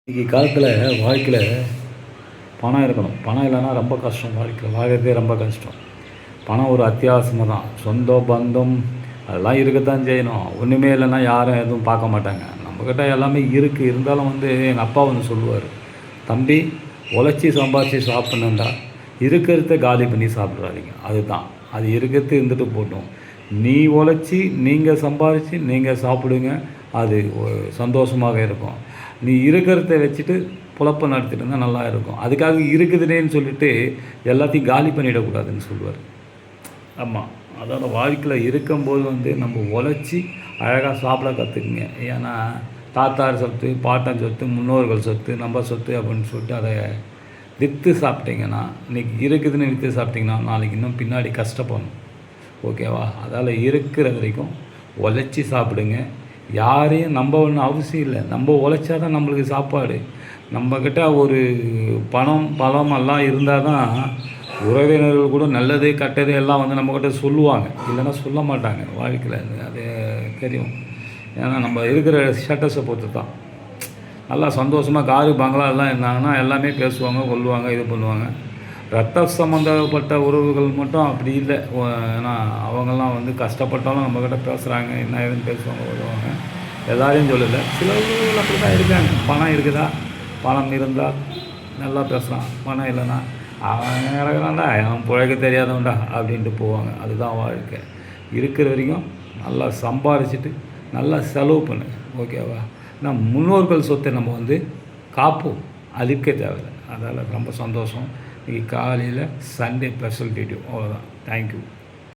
இன்றைக்கி காலத்தில் வாழ்க்கையில் பணம் இருக்கணும். பணம் இல்லைன்னா ரொம்ப கஷ்டம். வாழ்க்கையில் வாழறதே ரொம்ப கஷ்டம். பணம் ஒரு அத்தியாவசியமாக தான். சொந்தம் பந்தம் அதெல்லாம் இருக்கத்தான் செய்யணும். ஒன்றுமே இல்லைன்னா யாரும் எதுவும் பார்க்க மாட்டாங்க. நம்மக்கிட்ட எல்லாமே இருக்குது. இருந்தாலும் எங்கள் அப்பா சொல்லுவார், தம்பி உழைச்சி சம்பாதிச்சி சாப்பிட்ணுண்டா இருக்கிறத காலி பண்ணி சாப்பிட்றாதீங்க. அதுதான் அது இருக்கிறது இருந்துட்டு போட்டோம். நீ உழைச்சி நீங்கள் சம்பாதிச்சு நீங்கள் சாப்பிடுங்க, அது சந்தோஷமாக இருக்கும். நீ இருக்கிறத வச்சுட்டு பொழப்ப நடத்திட்டு இருந்தால் நல்லா இருக்கும். அதுக்காக இருக்குதுனேன்னு சொல்லிட்டு எல்லாத்தையும் காலி பண்ணிடக்கூடாதுன்னு சொல்லுவார். ஆமாம், அதோட வாழ்க்கையில் இருக்கும்போது நம்ம உழைச்சி அழகாக சாப்பிட கற்றுக்குங்க. ஏன்னா தாத்தார் சொத்து, பாட்டன் சொத்து, முன்னோர்கள் சொத்து, நம்ம சொத்து அப்படின்னு சொல்லிட்டு அதை விற்று சாப்பிட்டீங்கன்னா, இன்றைக்கி இருக்குதுன்னு விற்று சாப்பிட்டிங்கன்னா நாளைக்கு இன்னும் பின்னாடி கஷ்டப்படணும். ஓகேவா? அதால் இருக்கிற வரைக்கும் உழைச்சி சாப்பிடுங்க. யாரையும் நம்ப ஒன்றும் அவசியம் இல்லை. நம்ம உழைச்சா தான் நம்மளுக்கு சாப்பாடு. நம்மக்கிட்ட ஒரு பலம் எல்லாம் இருந்தால் தான் உறவினர்கள் கூட நல்லது கெட்டது எல்லாம் நம்மக்கிட்ட சொல்லுவாங்க. இல்லைன்னா சொல்ல மாட்டாங்க வாழ்க்கையில். அது தெரியும். ஏன்னா நம்ம இருக்கிற ஸ்டேட்டஸை பொறுத்து தான். நல்லா சந்தோஷமாக காரு பங்களா எல்லாம் இருந்தாங்கன்னா எல்லாமே பேசுவாங்க, கொள்ளுவாங்க, இது பண்ணுவாங்க. ரத்த சம்மந்தப்பட்ட உறவுகள் மட்டும் அப்படி இல்லை. ஏன்னா அவங்கெல்லாம் கஷ்டப்பட்டாலும் நம்மக்கிட்ட பேசுகிறாங்க, என்ன ஏதுன்னு பேசுவாங்க, வருவாங்க. எல்லாரையும் சொல்லலை, சில உறவுகள் அப்படி தான் இருக்காங்க. பணம் இருக்குதா, பணம் இருந்தால் நல்லா பேசுகிறான், பணம் இல்லைன்னா அவன் இறக்குறான்டா, அவன் பிழைக்க தெரியாதவன்டா அப்படின்ட்டு போவாங்க. அதுதான் வாழ்க்கை. இருக்கிற வரைக்கும் நல்லா சம்பாரிச்சிட்டு நல்லா செலவு பண்ணு. ஓகேவா? நான் முன்னோர்கள் சொத்தை நம்ம காப்போம், அழிக்க தேவையில்லை. அதனால் ரொம்ப சந்தோஷம். இன்றைக்கி காலையில் சண்டே ஸ்பெஷல் டியூட்டி. அவ்வளோதான். தேங்க்யூ.